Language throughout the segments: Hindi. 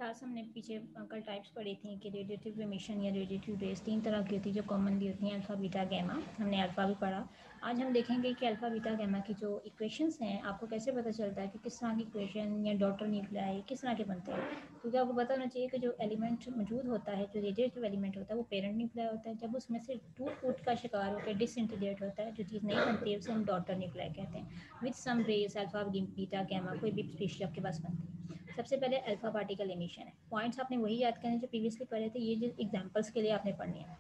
क्लास हमने पीछे कल टाइप्स पढ़ी थी कि रेडिएटिव एमिशन या रेडिएटिव रेस 3 तरह की होती है जो कॉमनली होती हैं, अल्फ़ा बीटा गैमा। हमने अल्फ़ा भी पढ़ा। आज हम देखेंगे कि अल्फ़ा बीटा गैमा की जो इक्वेशंस हैं आपको कैसे पता चलता है कि किस तरह की इक्वेशन या डॉटर न्यूक्लियाई किस तरह के बनते हैं। क्योंकि आपको पता होना चाहिए कि जो एलिमेंट मौजूद होता है, जो रेडिएटिव एलिमेंट होता है, वो पेरेंट न्यूक्लियाई होता है। जब उसमें से टूट का शिकार होकर डिसइंटीग्रेट होता है, जो चीज़ नहीं बनती है, उसे हम डॉटर न्यूक्लियाई कहते हैं। With some rays alpha beta gamma कोई भी स्पीशीज आपके पास बनती है। सबसे पहले अल्फा पार्टिकल एमिशन है। पॉइंट्स आपने वही याद करने जो प्रीवियसली पढ़े थे, ये जो एग्जांपल्स के लिए आपने पढ़नी है।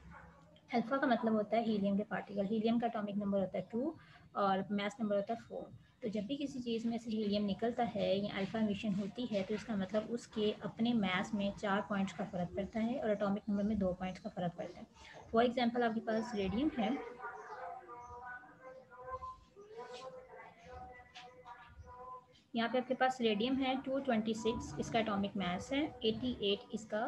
अल्फा का मतलब होता है हीलियम के पार्टिकल। हीलियम का एटॉमिक नंबर होता है 2 और मास नंबर होता है 4। तो जब भी किसी चीज़ में से हीलियम निकलता है या अल्फा एमिशन होती है तो इसका मतलब उसके अपने मास में 4 पॉइंट्स का फ़र्क पड़ता है और एटॉमिक नंबर में 2 पॉइंट्स का फ़र्क पड़ता है। फॉर एग्जाम्पल आपके पास रेडियम है। यहाँ पे आपके पास रेडियम है 226, इसका एटॉमिक मास है 88, इसका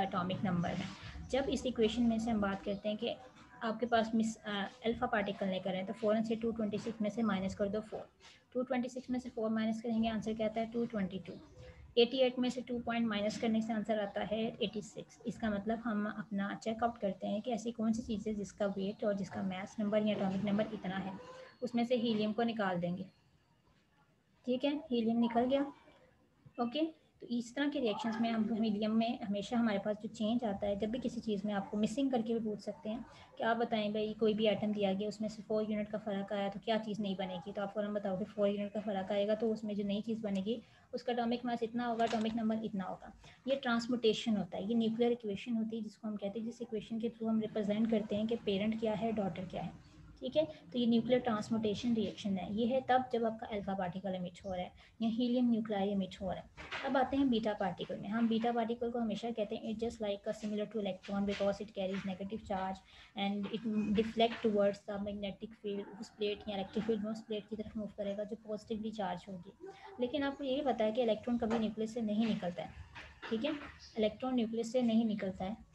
एटॉमिक नंबर है। जब इस इक्वेशन में से हम बात करते हैं कि आपके पास मिस अल्फा पार्टिकल लेकर हैं तो फ़ौरन से 226 में से माइनस कर दो 4। 226 में से 4 माइनस करेंगे, आंसर क्या आता है 222। 88 में से 2 पॉइंट माइनस करने से आंसर आता है 86। इसका मतलब हम अपना चेकआउट करते हैं कि ऐसी कौन सी चीज़ है जिसका वेट और जिसका मास नंबर या एटॉमिक नंबर इतना है, उसमें से हीलियम को निकाल देंगे। ठीक है, हीलियम निकल गया। ओके, तो इस तरह के रिएक्शंस में हम हीलियम में हमेशा हमारे पास जो चेंज आता है, जब भी किसी चीज़ में आपको मिसिंग करके भी पूछ सकते हैं कि आप बताएं भाई कोई भी आइटम दिया गया उसमें से 4 यूनिट का फ़र्क आया तो क्या चीज़ नहीं बनेगी, तो आप फ़ौरन बताओगे 4 यूनिट का फ़र्क आएगा तो उसमें जो नई चीज़ बनेगी उसका एटॉमिक मास इतना होगा, एटॉमिक नंबर इतना होगा। ये ट्रांसमुटेशन होता है, ये न्यूक्लियर इक्वेशन होती है जिसको हम कहते हैं, जिस इक्वेशन के थ्रू हम रिप्रेजेंट करते हैं कि पेरेंट क्या है, डॉटर क्या है। ठीक है, तो ये न्यूक्लियर ट्रांसमुटेशन रिएक्शन है। ये है तब जब आपका अल्फा पार्टिकल एमिट हो रहा है या हीलियम न्यूक्लियाई एमिट हो रहा है। अब आते हैं बीटा पार्टिकल में। हम बीटा पार्टिकल को हमेशा कहते हैं it just like similar two electron because it carries negative charge and it deflect towards the magnetic field. उस प्लेट या इलेक्ट्रिक फील्ड में उस प्लेट की तरफ मूव करेगा जो पॉजिटिवली चार्ज होगी। लेकिन आपको ये भी पता है कि इलेक्ट्रॉन कभी न्यूक्लियस से नहीं निकलता है। ठीक है, इलेक्ट्रॉन न्यूक्लियस से नहीं निकलता है।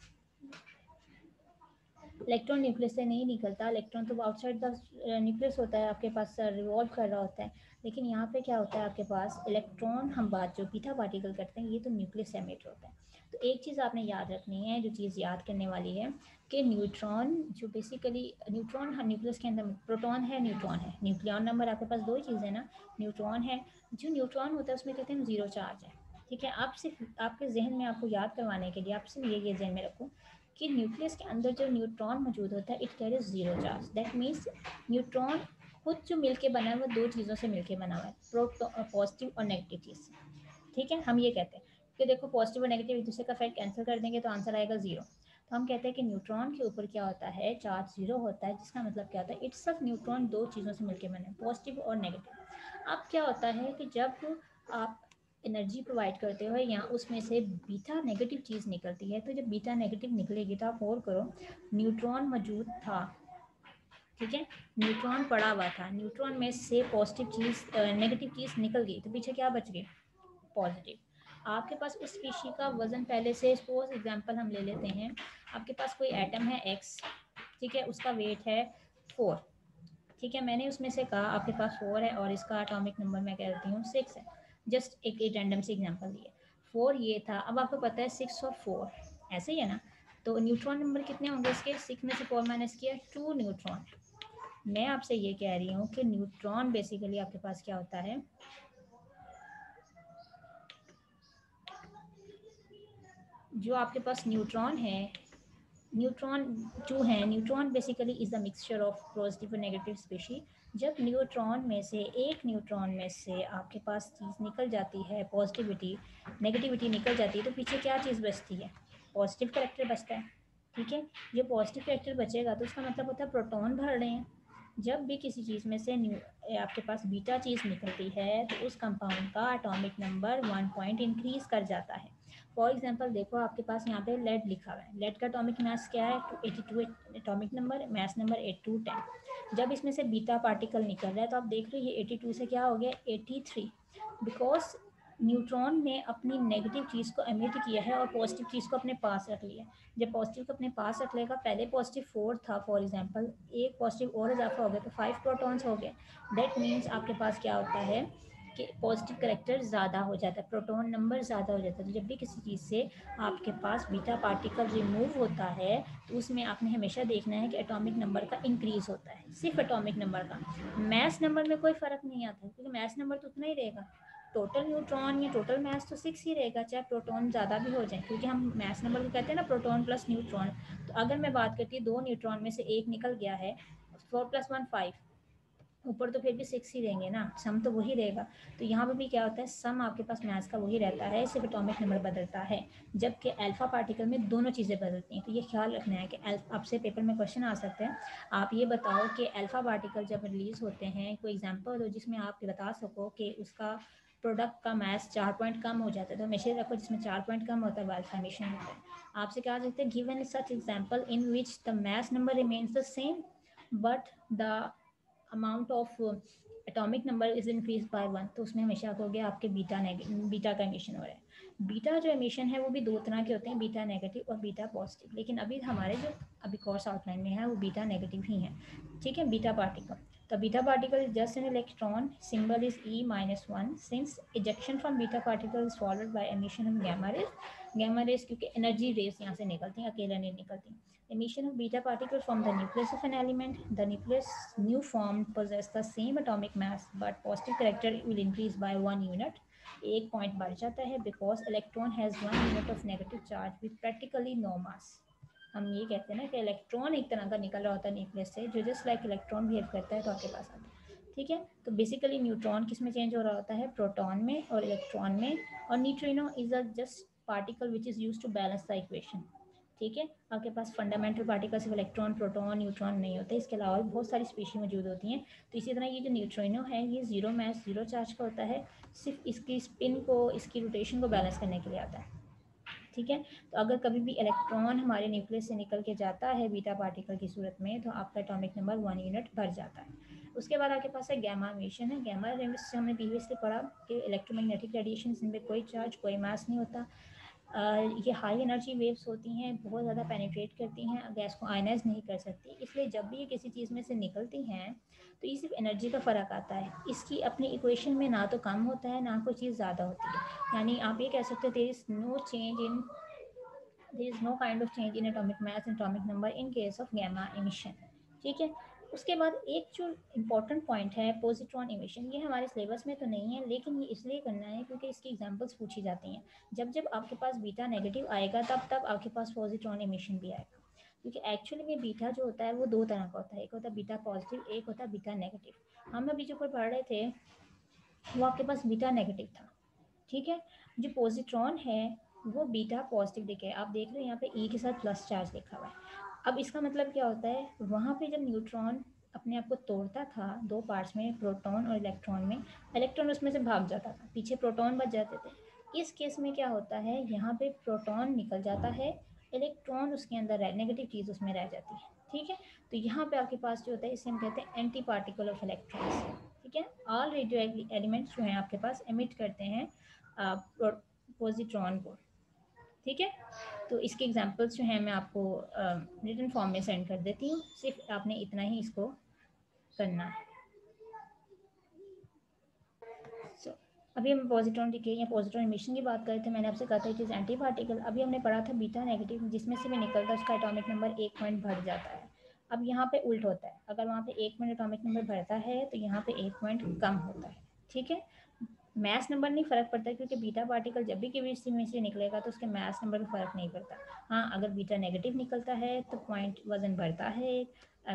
इलेक्ट्रॉन न्यूक्लियस से नहीं निकलता। इलेक्ट्रॉन तो आउटसाइड द न्यूक्लियस होता है, आपके पास रिवॉल्व कर रहा होता है। लेकिन यहाँ पे क्या होता है, आपके पास इलेक्ट्रॉन, हम बात जो बीटा पार्टिकल करते हैं, ये तो न्यूक्लियस से एमिट होता है। तो एक चीज़ आपने याद रखनी है, जो चीज़ याद करने वाली है कि न्यूट्रॉन जो बेसिकली न्यूट्रॉन न्यूक्लियस के अंदर प्रोटॉन है, न्यूट्रॉन है। न्यूक्लियॉन नंबर आपके पास दो ही चीज़ें ना, न्यूट्रॉन है। जो न्यूट्रॉन होता है उसमें कहते हैं जीरो चार्ज है। ठीक है, आप सिर्फ आपके जहन में, आपको याद करवाने के लिए आप सिर्फ ये जहन में रखो कि न्यूक्लियस के अंदर जो न्यूट्रॉन मौजूद होता है it carries zero charge. That means neutron खुद जो मिलके बना है वो दो चीज़ों से मिलके बना हुआ है, पॉजिटिव और नेगेटिव चीज़ से। ठीक है, हम ये कहते हैं कि देखो पॉजिटिव और नेगेटिव एक दूसरे का फैक्ट कैंसिल कर देंगे तो आंसर आएगा जीरो। तो हम कहते हैं कि न्यूट्रॉन के ऊपर क्या होता है, चार्ज जीरो होता है, जिसका मतलब क्या होता है, इट्स सब न्यूट्रॉन दो चीज़ों से मिलकर बने, पॉजिटिव और नेगेटिव। अब क्या होता है कि जब आप एनर्जी प्रोवाइड करते हो या उसमें से बीटा नेगेटिव चीज़ निकलती है, तो जब बीटा नेगेटिव निकलेगी तो आप और करो, न्यूट्रॉन मौजूद था। ठीक है, न्यूट्रॉन पड़ा हुआ था, न्यूट्रॉन में से पॉजिटिव चीज़ नेगेटिव चीज़ निकल गई तो पीछे क्या बच गई, पॉजिटिव। आपके पास उस स्पीशी का वजन पहले से, सपोज एग्जांपल हम ले लेते हैं, आपके पास कोई एटम है एक्स। ठीक है, उसका वेट है 4। ठीक है, मैंने उसमें से कहा आपके पास 4 है और इसका एटॉमिक नंबर मैं कहती हूँ 6 है। जस्ट एक रैंडम से एग्जांपल दिए, 4 ये था। अब आपको पता है 6 और 4 ऐसे ही है ना, तो न्यूट्रॉन नंबर कितने होंगे इसके, 6 में से 4 माइनस किया 2 न्यूट्रॉन। मैं आपसे ये कह रही हूँ कि न्यूट्रॉन बेसिकली आपके पास क्या होता है, जो आपके पास न्यूट्रॉन है, न्यूट्रॉन जो है, neutron basically is the mixture of positive और नेगेटिव स्पीशी। जब न्यूट्रॉन में से, एक न्यूट्रॉन में से आपके पास चीज़ निकल जाती है, पॉजिटिविटी नेगेटिविटी निकल जाती है, तो पीछे क्या चीज़ बचती है, पॉजिटिव करेक्टर बचता है। ठीक है, जो पॉजिटिव करेक्टर बचेगा तो उसका मतलब होता है प्रोटॉन भर रहे हैं। जब भी किसी चीज़ में से आपके पास बीटा चीज़ निकलती है तो उस कंपाउंड का एटॉमिक नंबर 1 पॉइंट इंक्रीज कर जाता है। फॉर एग्जांपल देखो, आपके पास यहाँ पे लेड लिखा हुआ है, लेड का एटॉमिक मास क्या है 82, एटॉमिक नंबर, मास नंबर 8210। जब इसमें से बीटा पार्टिकल निकल रहा है तो आप देख रहे हो ये 82 से क्या हो गया 83, बिकॉज न्यूट्रॉन ने अपनी नेगेटिव चीज़ को एमिट किया है और पॉजिटिव चीज़ को अपने पास रख लिया। जब पॉजिटिव को अपने पास रख लेगा, पहले पॉजिटिव 4 था फॉर एग्जांपल, एक पॉजिटिव और इजाफा हो गया तो 5 प्रोटॉन्स हो गए। दैट मीन्स आपके पास क्या होता है कि पॉजिटिव करेक्टर ज़्यादा हो जाता है, प्रोटॉन नंबर ज़्यादा हो जाता है। तो जब भी किसी चीज़ से आपके पास बीटा पार्टिकल रिमूव होता है तो उसमें आपने हमेशा देखना है कि एटॉमिक नंबर का इंक्रीज़ होता है, सिर्फ एटॉमिक नंबर का। मैस नंबर में कोई फ़र्क नहीं आता क्योंकि मैस नंबर तो उतना ही रहेगा, टोटल न्यूट्रॉन या टोटल मैस तो 6 ही रहेगा, चाहे प्रोटॉन ज़्यादा भी हो जाए, क्योंकि हम मैस नंबर को कहते हैं ना प्रोटॉन प्लस न्यूट्रॉन। तो अगर मैं बात करती हूँ 2 न्यूट्रॉन में से एक निकल गया है, 4 + 1 5, ऊपर तो फिर भी 6 ही रहेंगे ना, सम तो वही रहेगा। तो यहाँ पे भी क्या होता है, सम आपके पास मैथ्स का वही रहता है, सिर्फ एटॉमिक नंबर बदलता है। जबकि अल्फा पार्टिकल में दोनों चीज़ें बदलती हैं। तो ये ख्याल रखना है कि आपसे पेपर में क्वेश्चन आ सकते हैं, आप ये बताओ कि अल्फा पार्टिकल जब रिलीज़ होते हैं, कोई एग्जाम्पल दो जिसमें आप बता सको कि उसका प्रोडक्ट का मैथ 4 पॉइंट कम हो जाता है। तो हमेशा रखो जिसमें 4 पॉइंट कम होता है वो अल्फा एमिशन होता है। आपसे क्या सकते हैं, given such example in which the math number remains the same but the amount of atomic number is increase by 1, तो उसमें हमेशा कहोगे आपके बीटा का एमिशन हो रहा है। बीटा जो एमिशन है वो भी दो तरह के होते हैं, बीटा नेगेटिव और बीटा पॉजिटिव, लेकिन अभी हमारे जो अभी कोर्स आउटलाइन में है वो बीटा नेगेटिव ही है। ठीक है, बीटा पार्टिकल, तो beta particle is just an electron, symbol is E-1, since ejection from beta particle is followed by emission of gamma rays. Gamma rays क्योंकि एनर्जी रेज यहाँ से निकलती हैं, अकेला नहीं निकलती। Emission of beta particle from the nucleus of an element. The nucleus new formed possess the same atomic mass, but positive character will increase by 1 unit. एक पॉइंट बढ़ जाता है because electron has 1 unit of negative charge with practically no mass. हम ये कहते हैं ना कि इलेक्ट्रॉन एक तरह का निकल रहा होता है न्यूक्लियस से, जो जस्ट लाइक इलेक्ट्रॉन बिहेव करता है तो आपके पास आता है। ठीक है, तो बेसिकली न्यूट्रॉन किस में चेंज हो रहा होता है, प्रोटॉन में और इलेक्ट्रॉन में। और neutrino is a just particle which is use to balance the equation. ठीक है, आपके पास फंडामेंटल पार्टिकल सिर्फ इलेक्ट्रॉन, प्रोटॉन, न्यूट्रॉन नहीं होते, इसके अलावा भी बहुत सारी स्पीशी मौजूद होती हैं। तो इसी तरह ये जो न्यूट्रिनो है ये जीरो मास जीरो चार्ज का होता है, सिर्फ इसकी स्पिन को, इसकी रोटेशन को बैलेंस करने के लिए आता है। ठीक है, तो अगर कभी भी इलेक्ट्रॉन हमारे न्यूक्लियस से निकल के जाता है बीटा पार्टिकल की सूरत में, तो आपका एटॉमिक नंबर 1 यूनिट बढ़ जाता है। उसके बाद आपके पास है गैमा एमिशन है। गैमा एमिशन हमने प्रीवियसली पढ़ा कि इलेक्ट्रोमैग्नेटिक रेडिएशन, इनमें कोई चार्ज कोई मास नहीं होता। ये हाई एनर्जी वेव्स होती हैं, बहुत ज़्यादा पेनिट्रेट करती हैं, गैस को आयनाइज नहीं कर सकती, इसलिए जब भी ये किसी चीज़ में से निकलती हैं तो ये सिर्फ एनर्जी का फ़र्क आता है। इसकी अपनी इक्वेशन में ना तो कम होता है ना कोई चीज़ ज़्यादा होती है। यानी आप ये कह सकते हो there is no kind of change in atomic mass and atomic number in case of gamma emission। ठीक है, उसके बाद एक जो इम्पोर्टेंट पॉइंट है पॉजिट्रॉन इमिशन, ये हमारे सिलेबस में तो नहीं है लेकिन ये इसलिए करना है क्योंकि इसकी एग्जांपल्स पूछी जाती हैं। जब जब आपके पास बीटा नेगेटिव आएगा तब तब आपके पास पॉजिट्रॉन इमिशन भी आएगा, क्योंकि एक्चुअली में बीटा जो होता है वो दो तरह का होता है, एक होता है बीटा पॉजिटिव, एक होता है बीटा नेगेटिव। हम अभी जो पढ़ रहे थे वो आपके पास बीटा नेगेटिव था। ठीक है, जो पॉजिट्रॉन है वो बीटा पॉजिटिव दिखे, आप देख रहे हो यहाँ पे ई के साथ प्लस चार्ज लिखा हुआ है। अब इसका मतलब क्या होता है, वहाँ पे जब न्यूट्रॉन अपने आप को तोड़ता था दो पार्ट्स में, प्रोटॉन और इलेक्ट्रॉन में, इलेक्ट्रॉन उसमें से भाग जाता था, पीछे प्रोटॉन बच जाते थे। इस केस में क्या होता है, यहाँ पे प्रोटॉन निकल जाता है, इलेक्ट्रॉन उसके अंदर रह, नेगेटिव चीज़ उसमें रह जाती है। ठीक है, तो यहाँ पे आपके पास जो होता है इसे हम कहते हैं एंटी पार्टिकल ऑफ इलेक्ट्रॉन्स। ठीक है, ऑल रेडियो एलिमेंट्स जो हैं आपके पास एमिट करते हैं पॉजिट्रॉन को। ठीक है, तो इसके एग्जांपल्स जो हैं मैं आपको रिटन फॉर्म में सेंड कर देती हूँ, सिर्फ आपने इतना ही इसको करना है। so, अभी हम पॉजिट्रॉन डिके या पॉजिट्रॉन एमिशन की बात कर रहे थे, मैंने आपसे कहा था इट इज़ एंटी पार्टिकल। अभी हमने पढ़ा था बीटा नेगेटिव, जिसमें से भी निकलता है उसका एटॉमिक नंबर 1 पॉइंट बढ़ जाता है। अब यहाँ पे उल्ट होता है, अगर वहाँ पे 1 पॉइंट एटॉमिक नंबर बढ़ता है तो यहाँ पे 1 पॉइंट कम होता है। ठीक है, मैथ नंबर नहीं फ़र्क पड़ता क्योंकि बीटा पार्टिकल जब भी किसी में से निकलेगा तो उसके मैथ नंबर में फ़र्क नहीं पड़ता। हाँ, अगर बीटा नेगेटिव निकलता है तो पॉइंट वजन बढ़ता है,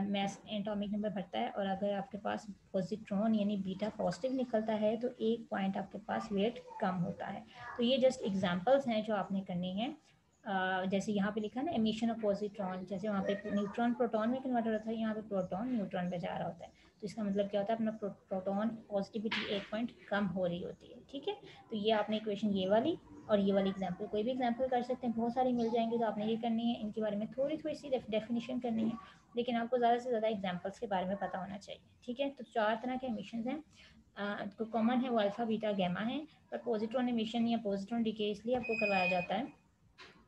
मैथ एटॉमिक नंबर बढ़ता है, और अगर आपके पास पॉजिट्रॉन यानी बीटा पॉजिटिव निकलता है तो 1 पॉइंट आपके पास वेट कम होता है। तो ये जस्ट एग्जांपल्स हैं जो आपने करनी है। जैसे यहाँ पे लिखा ना एमिशन ऑफ पॉजिट्रॉन, जैसे वहाँ पे न्यूट्रॉन प्रोटॉन में कन्वर्ट होता है, यहाँ पे प्रोटॉन न्यूट्रॉन पे जा रहा होता है। तो इसका मतलब क्या होता है, अपना प्रोटॉन पॉजिटिविटी 1 पॉइंट कम हो रही होती है। ठीक है, तो ये आपने इक्वेशन ये वाली और ये वाली एग्जांपल, कोई भी एग्जांपल कर सकते हैं, बहुत सारी मिल जाएंगी, तो आपने ये करनी है, इनके बारे में थोड़ी थोड़ी सी डेफिनेशन करनी है, लेकिन आपको ज़्यादा से ज़्यादा एग्जांपल्स के बारे में पता होना चाहिए। ठीक है, तो 4 तरह के एमिशंस हैं, तो कॉमन है वो अल्फा बीटा गैमा है, पर पॉजिट्रॉन एमिशन या पॉजिट्रॉन डीके इसलिए आपको करवाया जाता है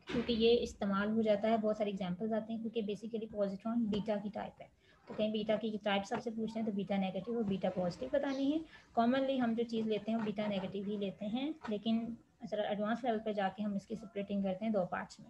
क्योंकि ये इस्तेमाल हो जाता है, बहुत सारे एग्जांपल्स आते हैं, क्योंकि बेसिकली पॉजिट्रॉन बीटा की टाइप है। तो कहीं बीटा की टाइप्स आपसे पूछते हैं तो बीटा नेगेटिव और बीटा पॉजिटिव बतानी है। कॉमनली हम जो चीज़ लेते हैं वो बीटा नेगेटिव ही लेते हैं, लेकिन जरा एडवांस लेवल पर जाके हम इसकी सेपरेटिंग करते हैं दो पार्ट्स में।